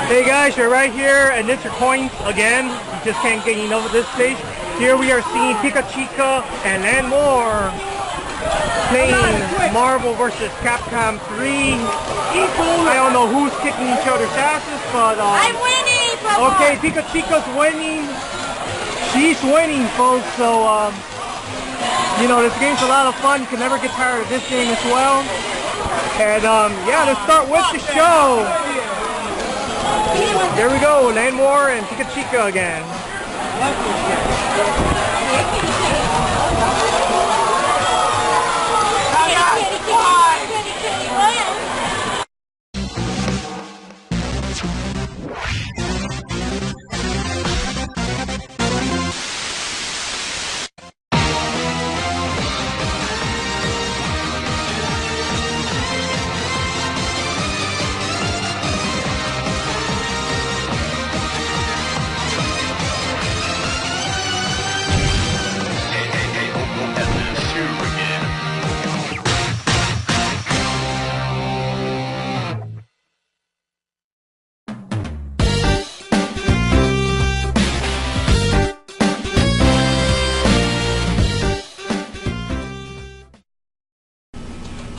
Hey guys, we're right here at Ninja Coins again. You just can't get enough of this stage. Here we are seeing Pikachu and more playing Marvel vs. Capcom 3. I don't know who's kicking each other's asses, but I'm winning, Papa. Okay, Pikachu's winning. She's winning, folks. So you know, this game's a lot of fun. You can never get tired of this game as well. And yeah, let's start with the show. There we go, Landmore and Pikachu again.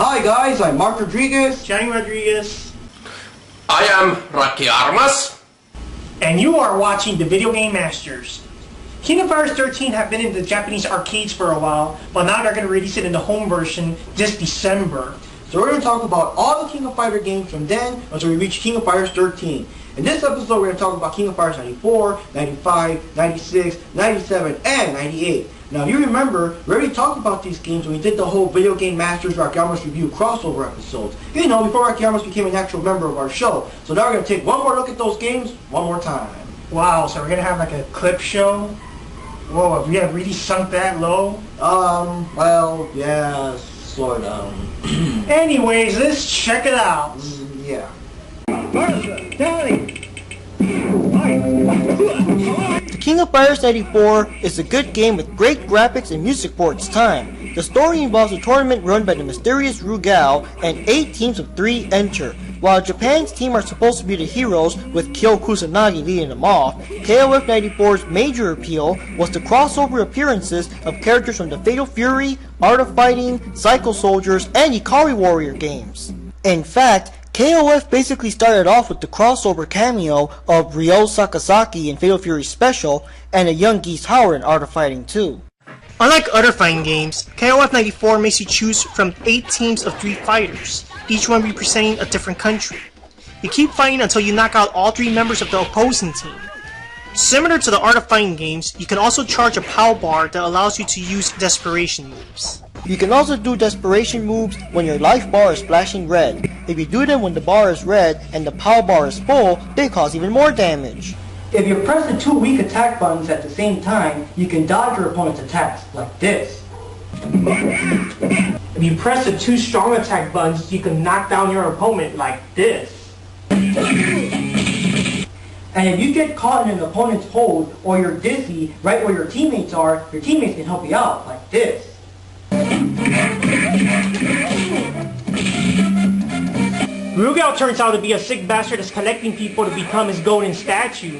Hi guys, I'm Mark Rodriguez. Johnny Rodriguez. I am Rakiarmas. And you are watching the VideoGameMasters. Kingdom Fighters 13 have been in the Japanese arcades for a while, but now they're going to release it in the home version this December. So we're going to talk about all the King of Fighters games from then until we reach King of Fighters 13. In this episode we're going to talk about King of Fighters 94, 95, 96, 97, and 98. Now if you remember, we already talked about these games when we did the whole Video Game Masters Rakiarmas review crossover episodes. You know, before Rakiarmas became an actual member of our show. So now we're going to take one more look at those games one more time. Wow, so we're going to have like a clip show? Whoa, have we really sunk that low? Well, yeah, sort of. Anyways, let's check it out. Yeah. The King of Fighters 94 is a good game with great graphics and music for its time. The story involves a tournament run by the mysterious Rugal and 8 teams of 3 enter. While Japan's team are supposed to be the heroes with Kyo Kusanagi leading them off, KOF 94's major appeal was the crossover appearances of characters from the Fatal Fury, Art of Fighting, Psycho Soldiers, and Ikari Warrior games. In fact, KOF basically started off with the crossover cameo of Ryo Sakazaki in Fatal Fury Special and a young Geese Howard in Art of Fighting 2. Unlike other fighting games, KOF 94 makes you choose from 8 teams of 3 fighters, each one representing a different country. You keep fighting until you knock out all 3 members of the opposing team. Similar to the Art of Fighting games, you can also charge a POW bar that allows you to use desperation moves. You can also do desperation moves when your life bar is flashing red. If you do them when the bar is red and the POW bar is full, they cause even more damage. If you press the 2 weak attack buttons at the same time, you can dodge your opponent's attacks, like this. If you press the 2 strong attack buttons, you can knock down your opponent like this. And if you get caught in an opponent's hold, or you're dizzy right where your teammates are, your teammates can help you out, like this. Rugal turns out to be a sick bastard that's collecting people to become his golden statue.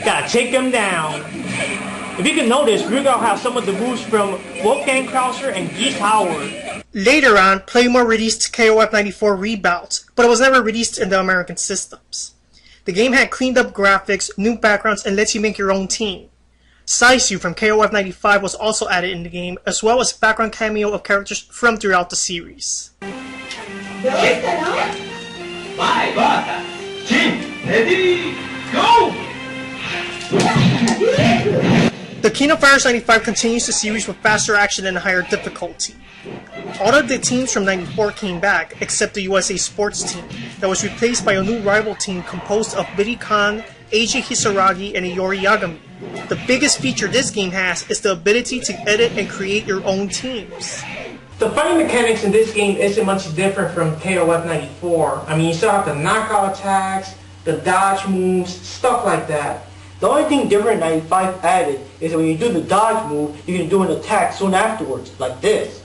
Gotta take him down. If you can notice, Rugal has some of the moves from Wolfgang Krauser and Geese Howard. Later on, Playmore released KOF 94 Rebout, but it was never released in the American systems. The game had cleaned up graphics, new backgrounds, and lets you make your own team. Saisu from KOF 95 was also added in the game, as well as background cameo of characters from throughout the series. The King of Fighters 95 continues the series with faster action and higher difficulty. All of the teams from 94 came back, except the USA Sports team, that was replaced by a new rival team composed of Billy Khan, Eiji Hisaragi, and Iori Yagami. The biggest feature this game has is the ability to edit and create your own teams. The fighting mechanics in this game isn't much different from KOF 94. I mean, you still have the knockout attacks, the dodge moves, stuff like that. The only thing different 95 added is that when you do the dodge move, you can do an attack soon afterwards, like this.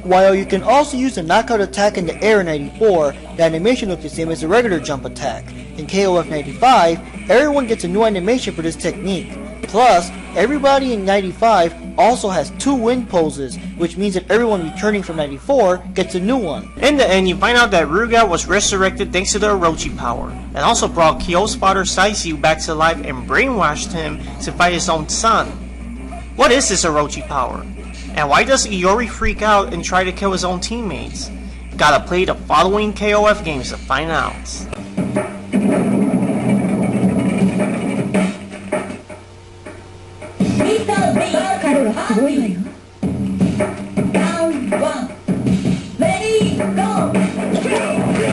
While you can also use the knockout attack in the air in 94, the animation looks the same as the regular jump attack. In KOF 95, everyone gets a new animation for this technique. Plus, everybody in 95 also has 2 wind poses, which means that everyone returning from 94 gets a new one. In the end, you find out that Rugal was resurrected thanks to the Orochi power, and also brought Kyo's father Saisyu back to life and brainwashed him to fight his own son. What is this Orochi power? And why does Iori freak out and try to kill his own teammates? Gotta play the following KOF games to find out.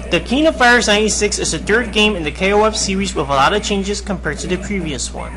The King of Fighters 96 is the 3rd game in the KOF series with a lot of changes compared to the previous one.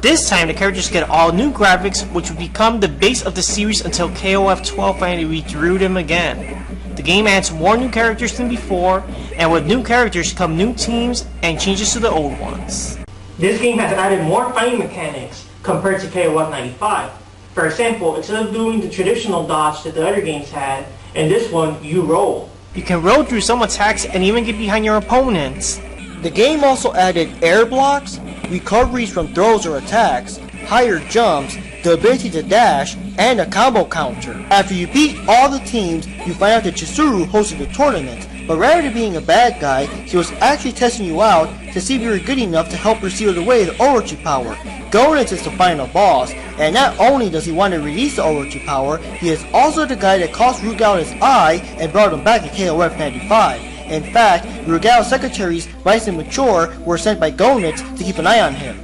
This time the characters get all new graphics, which will become the base of the series until KOF 12 finally redrew them again. The game adds more new characters than before, and with new characters come new teams and changes to the old ones. This game has added more fighting mechanics compared to KOF 95. For example, instead of doing the traditional dodge that the other games had, in this one you roll. You can roll through some attacks and even get behind your opponents. The game also added air blocks, recoveries from throws or attacks, higher jumps, the ability to dash, and a combo counter. After you beat all the teams, you find out that Chizuru hosted the tournament, but rather than being a bad guy, he was actually testing you out to see if you were good enough to help her seal away the Orochi power. Gonitz is the final boss, and not only does he want to release the Orochi power, he is also the guy that cost Rugal his eye and brought him back in KOF 95. In fact, Rugal's secretaries, Vice and Mature, were sent by Gonitz to keep an eye on him.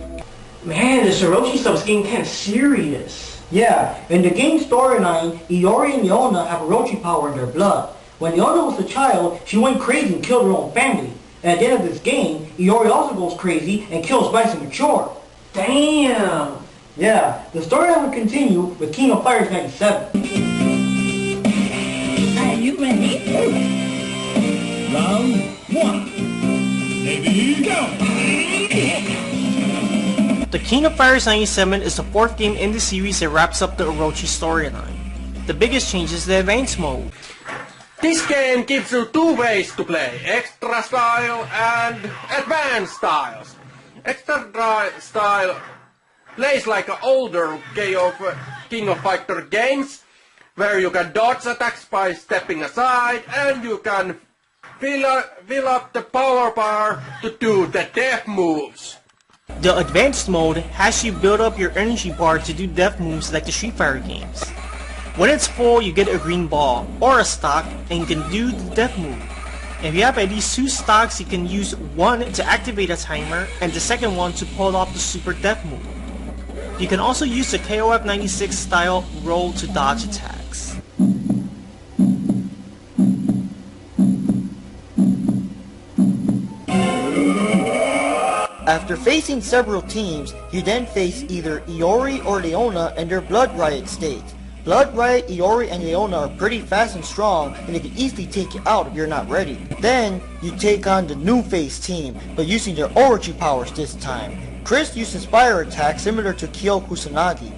Man, this Orochi stuff is getting kind of serious. Yeah, in the game storyline, Iori and Leona have Orochi power in their blood. When Leona was a child, she went crazy and killed her own family. And at the end of this game, Iori also goes crazy and kills Vice and Mature. Damn! Yeah, the storyline will continue with King of Fighters 97. Are you ready? Round 1. Ready, go! The King of Fighters 97 is the 4th game in the series that wraps up the Orochi storyline. The biggest change is the advanced mode. This game gives you 2 ways to play, extra style and advanced styles. Extra style plays like an older King of Fighter games, where you can dodge attacks by stepping aside, and you can fill up the power bar to do the death moves. The advanced mode has you build up your energy bar to do death moves like the Street Fighter games. When it's full, you get a green ball or a stock and you can do the death move. If you have at least 2 stocks, you can use one to activate a timer and the second one to pull off the super death move. You can also use the KOF 96 style roll to dodge attacks. After facing several teams, you then face either Iori or Leona in their Blood Riot state. Blood Riot, Iori, and Leona are pretty fast and strong, and they can easily take you out if you're not ready. Then, you take on the new face team, but using their Orochi powers this time. Chris uses fire attacks similar to Kyo Kusanagi.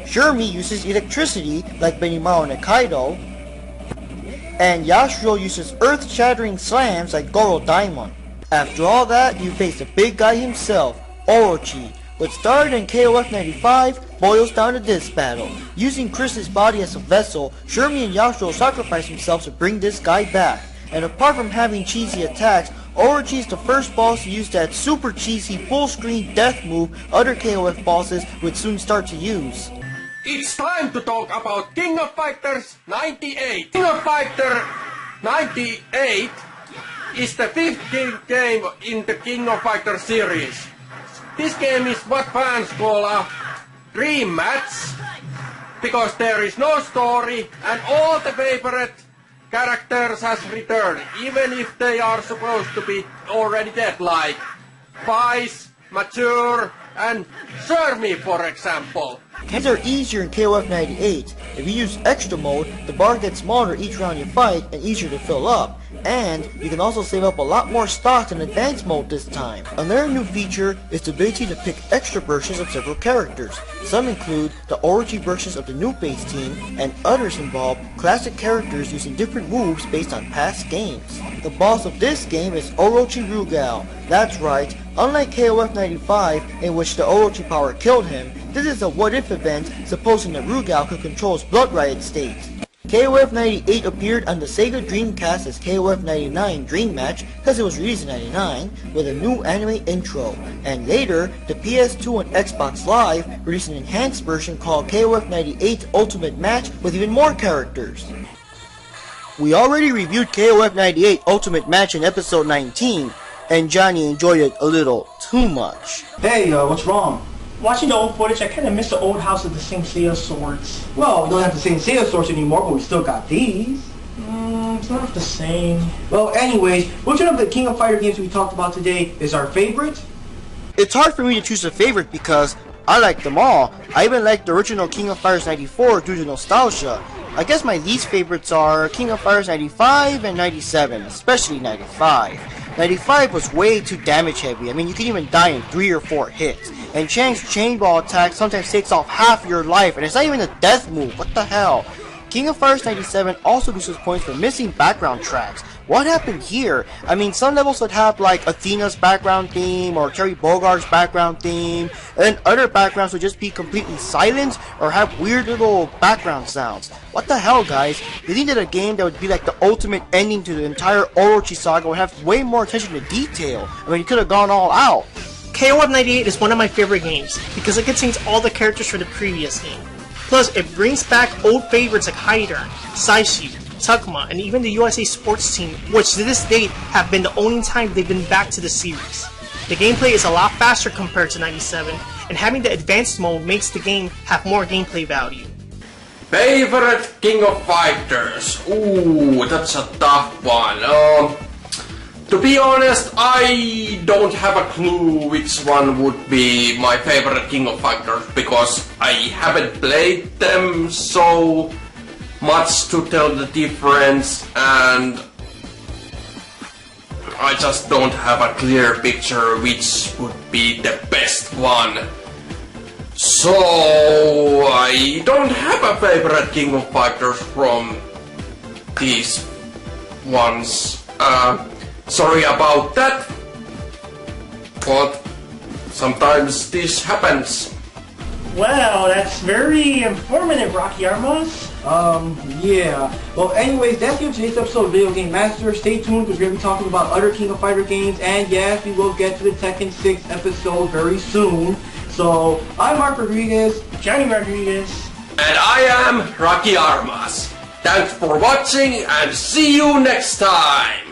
Shermie uses electricity like Benimaru and Kaido. And Yashiro uses earth-shattering slams like Goro Daimon. After all that, you face the big guy himself, Orochi. What started in KOF 95 boils down to this battle. Using Chris's body as a vessel, Shermie and Yashiro sacrifice themselves to bring this guy back. And apart from having cheesy attacks, Orochi is the first boss to use that super cheesy full-screen death move other KOF bosses would soon start to use. It's time to talk about King of Fighters 98. King of Fighter 98 is the 5th game in the King of Fighters series. This game is what fans call a dream match, because there is no story and all the favorite characters has returned, even if they are supposed to be already dead, like Vice, Mature, and Shermie, for example. These are easier in KOF 98. If you use extra mode, the bar gets smaller each round you fight and easier to fill up. And you can also save up a lot more stocks in advanced mode this time. Another new feature is the ability to pick extra versions of several characters. Some include the Orochi versions of the new base team, and others involve classic characters using different moves based on past games. The boss of this game is Orochi Rugal. That's right, unlike KOF 95, in which the Orochi power killed him, this is a what-if event supposing that Rugal could control his Blood Riot state. KOF 98 appeared on the Sega Dreamcast as KOF 99 Dream Match because it was released in 99 with a new anime intro, and later the PS2 and Xbox Live released an enhanced version called KOF 98 Ultimate Match with even more characters. We already reviewed KOF 98 Ultimate Match in episode 19, and Johnny enjoyed it a little too much. Hey, what's wrong? Watching the old footage, I kind of miss the old house with the Saint Seiya swords. Well, we don't have the same Seiya swords anymore, but we still got these. It's not the same. Well, anyways, which one of the King of Fighter games we talked about today is our favorite? It's hard for me to choose a favorite because I like them all. I even like the original King of Fighters 94 due to nostalgia. I guess my least favorites are King of Fighters 95 and 97, especially 95. 95 was way too damage heavy. I mean, you can even die in 3 or 4 hits. And Chang's chainball attack sometimes takes off half your life, and it's not even a death move. What the hell? King of Fighters 97 also loses points for missing background tracks. What happened here? I mean, some levels would have like Athena's background theme or Terry Bogard's background theme, and other backgrounds would just be completely silent or have weird little background sounds. What the hell, guys? You think that a game that would be like the ultimate ending to the entire Orochi saga would have way more attention to detail? I mean, you could have gone all out. KOF 98 is one of my favorite games because it contains all the characters from the previous game. Plus, it brings back old favorites like Haider, Saishu, Takuma, and even the USA sports team, which to this date have been the only time they've been back to the series. The gameplay is a lot faster compared to 97, and having the advanced mode makes the game have more gameplay value. Favorite King of Fighters? Ooh, that's a tough one. To be honest, I don't have a clue which one would be my favorite King of Fighters because I haven't played them so much to tell the difference, and I just don't have a clear picture which would be the best one. So I don't have a favorite King of Fighters from these ones. Sorry about that, but sometimes this happens. Wow, that's very informative, Rakiarmas. Yeah. Well, anyways, that's it for today's episode of Video Game Master. Stay tuned because we're going to be talking about other King of Fighter games, and yes, we will get to the Tekken 6 episode very soon. So, I'm Mark Rodriguez. Johnny Rodriguez. And I am Rakiarmas. Thanks for watching and see you next time.